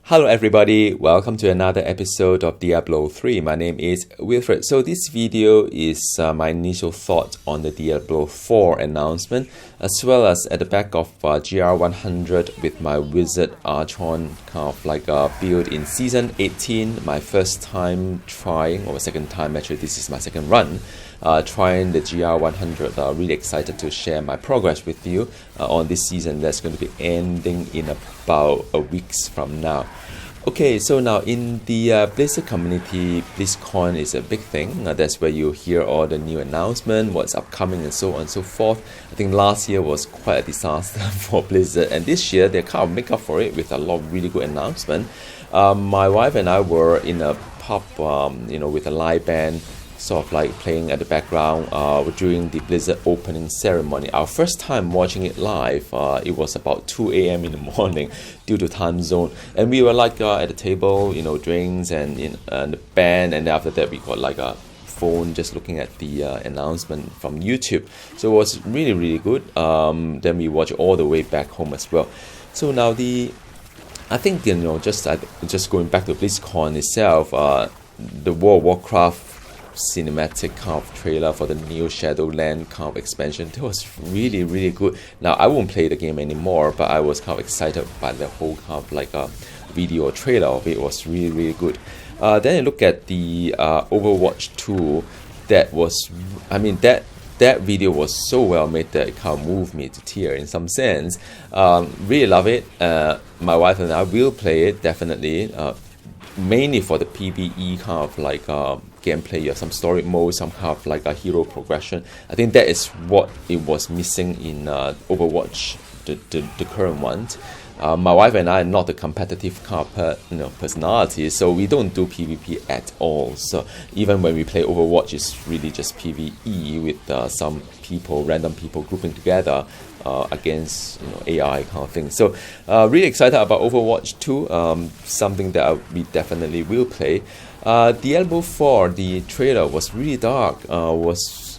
Hello everybody, welcome to another episode of Diablo 3. My name is Wilfred. So this video is my initial thought on the Diablo 4 announcement, as well as at the back of GR100 with my wizard Archon kind of like a build in Season 18, my first time trying, or second time actually, this is my second run, trying the GR100. Really excited to share my progress with you on this season that's going to be ending in about a week's from now. Okay, so now in the Blizzard community, Blizzcon is a big thing. That's where you hear all the new announcements, what's upcoming and so on and so forth. I think last year was quite a disaster for Blizzard, and this year they kind of make up for it with a lot of really good announcements. My wife and I were in a pub, with a live band, sort of like playing at the background during the Blizzard Opening Ceremony. Our first time watching it live, it was about 2 a.m. in the morning due to time zone. And we were like at the table, drinks and the band, and after that we got like a phone just looking at the announcement from YouTube. So it was really, really good. Then we watched all the way back home as well. So now I think, just going back to BlizzCon itself, the World of Warcraft cinematic kind of trailer for the new Shadowland kind of expansion, that was really, really good. Now I won't play the game anymore, but I was kind of excited by the whole kind of like a video trailer of it. It was really, really good. Then I look at the Overwatch 2. That video was so well made that it kind of moved me to tear in some sense. Really love it. My wife and I will play it definitely, mainly for the PvE kind of like gameplay. You have some story mode, some kind of like a hero progression. I think that is what it was missing in Overwatch, the current one. My wife and I are not a competitive kind of personality, so we don't do PvP at all. So even when we play Overwatch, it's really just PvE with some random people grouping together against AI kind of thing. So really excited about Overwatch 2, something that we definitely will play. Diablo 4, the trailer was really dark. It was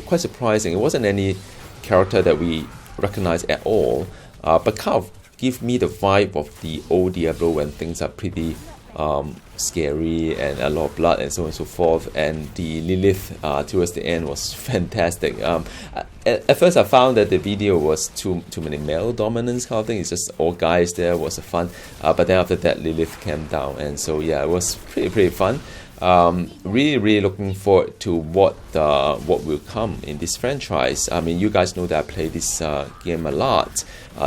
quite surprising. It wasn't any character that we recognize at all, but kind of give me the vibe of the old Diablo when things are pretty scary and a lot of blood and so on and so forth. And the Lilith towards the end was fantastic. At first I found that the video was too many male dominance kind of thing. It's just all guys there, was fun. But then after that Lilith came down, and so yeah, it was pretty fun. Really, really looking forward to what will come in this franchise. I mean, you guys know that I play this game a lot,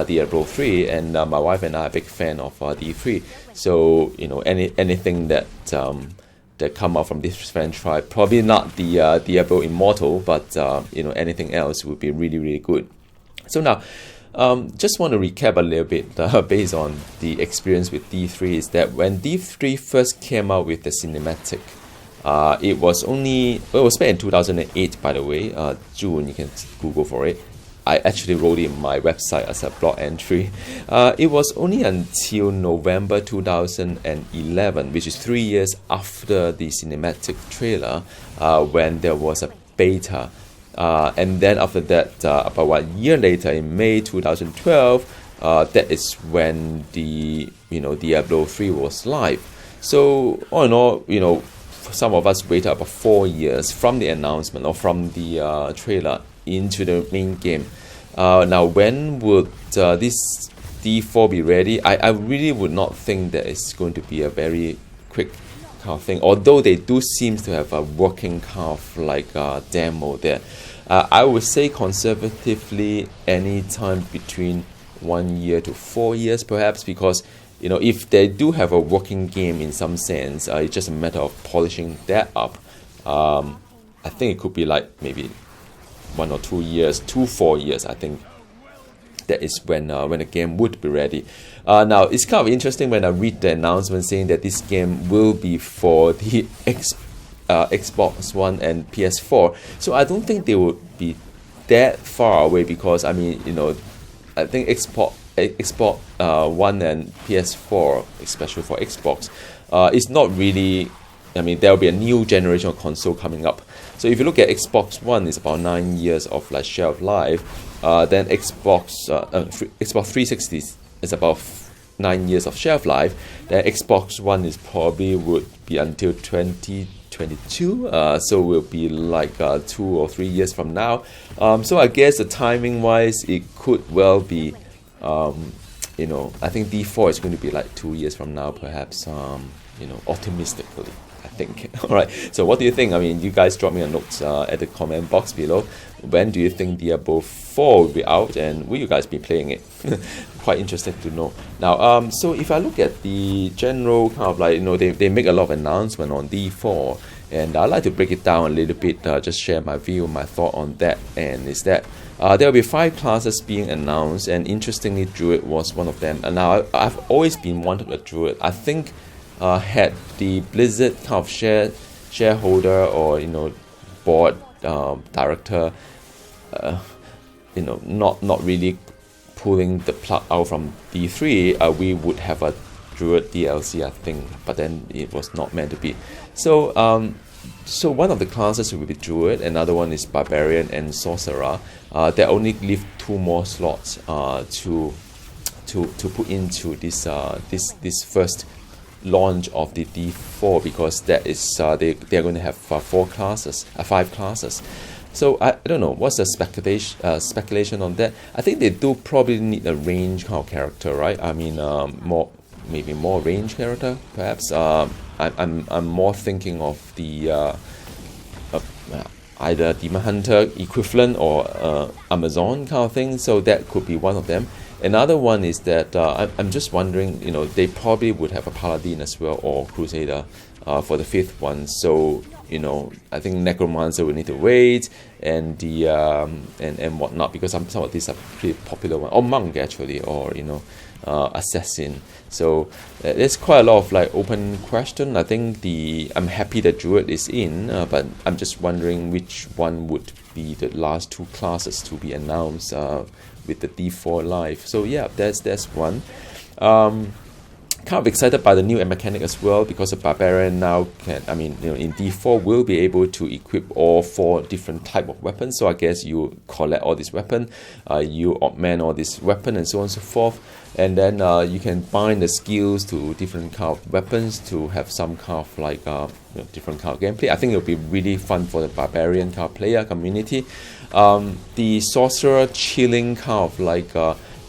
Diablo 3, and my wife and I are a big fan of D3. So anything that come out from this franchise, probably not the Diablo Immortal, but anything else would be really, really good. So now, just want to recap a little bit based on the experience with D3, is that when D3 first came out with the cinematic, it was made in 2008, by the way, June. You can Google for it. I actually wrote it in my website as a blog entry. It was only until November 2011, which is 3 years after the cinematic trailer, when there was a beta. And then after that, about 1 year later, in May 2012, that is when the Diablo 3 was live. So all in all, some of us waited about 4 years from the announcement or from the trailer into the main game. Now, when would this D4 be ready? I really would not think that it's going to be a very quick kind of thing, although they do seem to have a working kind of like demo there. I would say conservatively any time between 1 year to 4 years perhaps, because if they do have a working game in some sense, it's just a matter of polishing that up. I think it could be like maybe 1 or 2 years, 4 years. I think that is when the game would be ready. Now it's kind of interesting when I read the announcement saying that this game will be for the Xbox One and PS4. So I don't think they would be that far away, because I think Xbox One and PS4, especially for Xbox, is not really. There will be a new generation of console coming up. So if you look at Xbox One, it's about 9 years of shelf life. Then Xbox 360 is about 9 years of shelf life. The Xbox One is probably would be until 2022, so will be like 2 or 3 years from now. So I guess the timing wise, it could well be, you know, I think D4 is going to be like 2 years from now, perhaps, you know, optimistically, I think. All right, so what do you think? I mean, you guys drop me a note at the comment box below. When do you think Diablo 4 will be out, and will you guys be playing it? Quite interested to know. Now, so if I look at the general kind of like, you know, they make a lot of announcement on D4, and I'd like to break it down a little bit, just share my view, my thought on that, and is that there will be 5 classes being announced, and interestingly, Druid was one of them. And now I've always been wanting a Druid. I think had the Blizzard kind of shareholder or, you know, board director, you know, not really pulling the plug out from D3, we would have a Druid DLC, I think, but then it was not meant to be. So so one of the classes will be Druid, another one is Barbarian and Sorcerer. They only leave 2 more slots to put into this first launch of the D4, because that is they are going to have 5 classes. So I don't know what's the speculation on that. I think they do probably need a range kind of character, right? I mean, maybe more range character, perhaps. I'm more thinking of the either Demon Hunter equivalent or Amazon kind of thing. So that could be one of them. Another one is that I'm just wondering, you know, they probably would have a Paladin as well, or Crusader for the 5th one. So, you know, I think Necromancer will need to wait, and the and whatnot, because some of these are pretty popular ones, or Monk actually, or, you know, Assassin. So there's quite a lot of like open question. I think I'm happy that Druid is in, but I'm just wondering which one would be the last 2 classes to be announced with the D4 live. So yeah, that's one. Kind of excited by the new mechanic as well, because the Barbarian now can, I mean, you know, in D4 will be able to equip all 4 different type of weapons. So I guess you collect all these weapons, you augment all this weapon, and so on and so forth, and then you can bind the skills to different kind of weapons to have some kind of like you know, different kind of gameplay. I think it'll be really fun for the Barbarian kind of player community. The Sorcerer chilling kind of like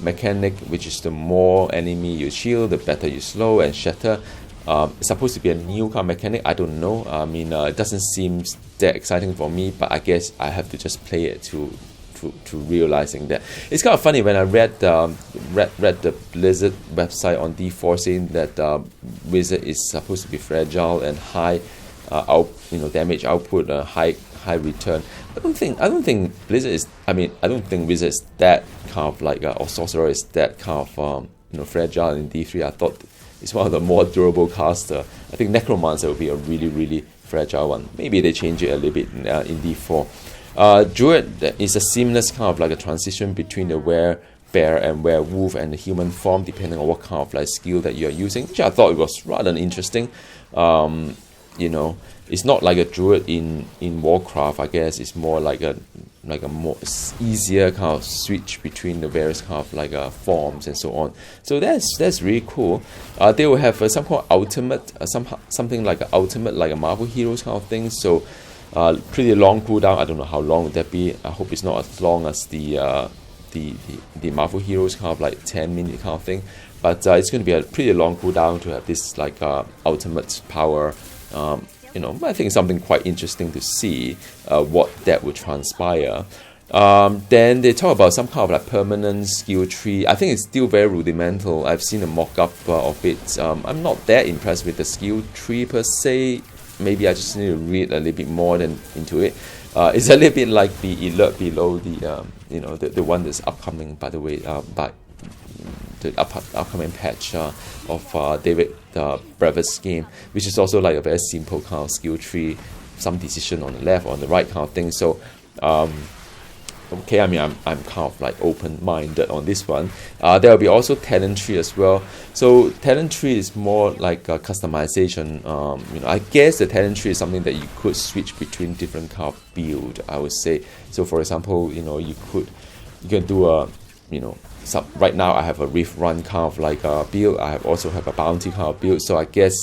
mechanic, which is the more enemy you shield, the better you slow and shatter. It's supposed to be a new kind of mechanic. I don't know. I mean, it doesn't seem that exciting for me, but I guess I have to just play it to realizing that. It's kind of funny when I read the Blizzard website on D4 saying that Wizard is supposed to be fragile and high damage output, high return. I don't think Blizzard is. I mean, I don't think Wizard is that kind of like, or Sorcerer is that kind of you know, fragile in D3. I thought it's one of the more durable caster. I think Necromancer will be a really fragile one. Maybe they change it a little bit in D4. Druid is a seamless kind of like a transition between the bear and werewolf and the human form, depending on what kind of like skill that you are using, which I thought it was rather interesting. You know, it's not like a Druid in Warcraft. I guess it's more like a more easier kind of switch between the various kind of like forms and so on. So that's really cool. They will have some kind of ultimate, something like an ultimate, like a Marvel Heroes kind of thing. So pretty long cooldown. I don't know how long would that be. I hope it's not as long as the Marvel Heroes kind of like 10-minute kind of thing. But it's going to be a pretty long cooldown to have this like ultimate power. You know, I think it's something quite interesting to see what that would transpire. Then they talk about some kind of like permanent skill tree. I think it's still very rudimental. I've seen a mock-up of it. I'm not that impressed with the skill tree per se. Maybe I just need to read a little bit more into it. It's a little bit like the alert below the you know, the one that's upcoming, by the way, by the upcoming patch of David Brevet's game, which is also like a very simple kind of skill tree, some decision on the left or on the right kind of thing. So okay, I mean, I'm kind of like open-minded on this one. There will be also talent tree as well. So talent tree is more like a customization. You know, I guess the talent tree is something that you could switch between different kind of build, I would say. So for example, you know, you can do a, you know, right now I have a Rift Run kind of like a build. I also have a Bounty kind of build. So I guess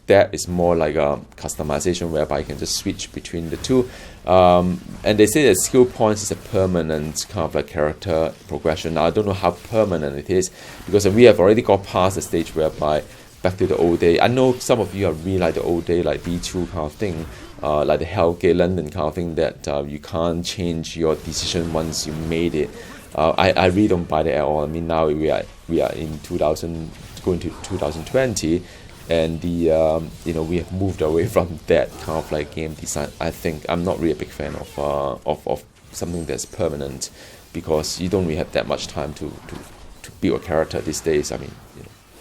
that is more like a customization whereby I can just switch between the two. And they say that skill points is a permanent kind of like character progression. Now I don't know how permanent it is, because we have already got past the stage whereby back to the old day. I know some of you are really like the old day, like D2 kind of thing, like the Hellgate London kind of thing, that you can't change your decision once you made it. I really don't buy that at all. I mean, now we are in 2000, going to 2020, and the we have moved away from that kind of like game design. I think I'm not really a big fan of something that's permanent, because you don't really have that much time to build a character these days. I mean,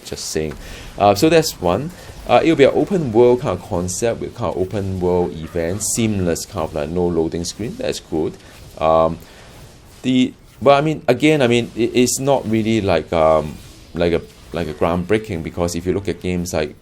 just saying. So that's one. It'll be an open world kind of concept with kind of open world events, seamless kind of like no loading screen. That's good. But I mean, again, I mean, it's not really like a groundbreaking, because if you look at games like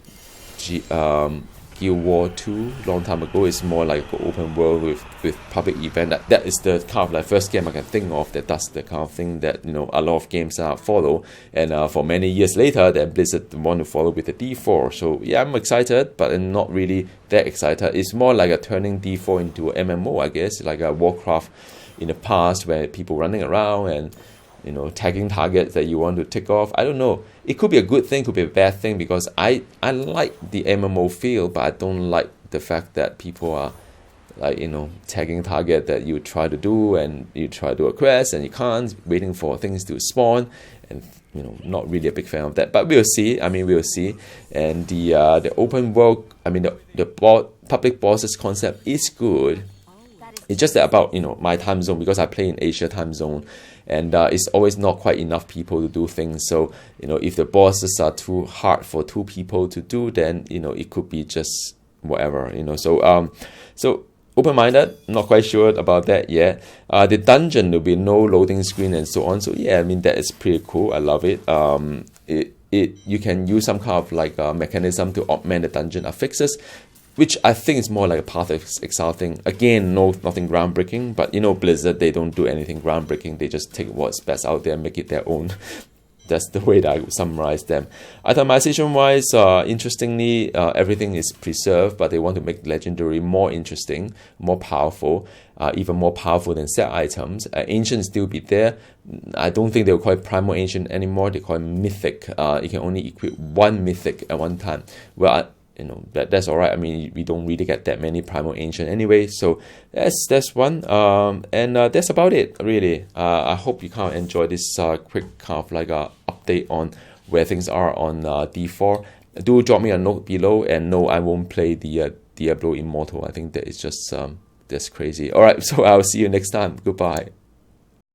Guild Wars 2 long time ago, it's more like an open world with public event. That is the kind of like first game I can think of that does the kind of thing that a lot of games follow. And for many years later, then Blizzard want to follow with the D4. So yeah, I'm excited, but I'm not really that excited. It's more like a turning D4 into a MMO, I guess, like a Warcraft in the past, where people running around and tagging targets that you want to tick off. I don't know. It could be a good thing, could be a bad thing, because I like the MMO feel, but I don't like the fact that people are like tagging target that you try to do, and you try to do a quest and you can't, waiting for things to spawn, and not really a big fan of that. But we'll see. I mean, we'll see. And the open world, I mean the public bosses concept is good. It's just that about my time zone, because I play in Asia time zone, and it's always not quite enough people to do things. So if the bosses are too hard for two people to do, then it could be just whatever. So open-minded, not quite sure about that yet. The dungeon will be no loading screen and so on. So yeah, I mean, that is pretty cool. I love it. You can use some kind of like a mechanism to augment the dungeon affixes, which I think is more like a Path of Exile thing. Again, nothing groundbreaking, but Blizzard, they don't do anything groundbreaking. They just take what's best out there and make it their own. That's the way that I would summarize them. Itemization-wise, interestingly, everything is preserved, but they want to make Legendary more interesting, more powerful, even more powerful than set items. Ancient still be there. I don't think they'll call it Primal Ancient anymore. They call it Mythic. You can only equip one Mythic at one time. Well, that's all right. I mean, we don't really get that many Primal Ancient anyway, so that's one. And that's about it, really. I hope you kind of enjoy this quick kind of like update on where things are on D4. Do drop me a note below, and no, I won't play the Diablo Immortal. I think that is just that's crazy. All right, so I'll see you next time. Goodbye.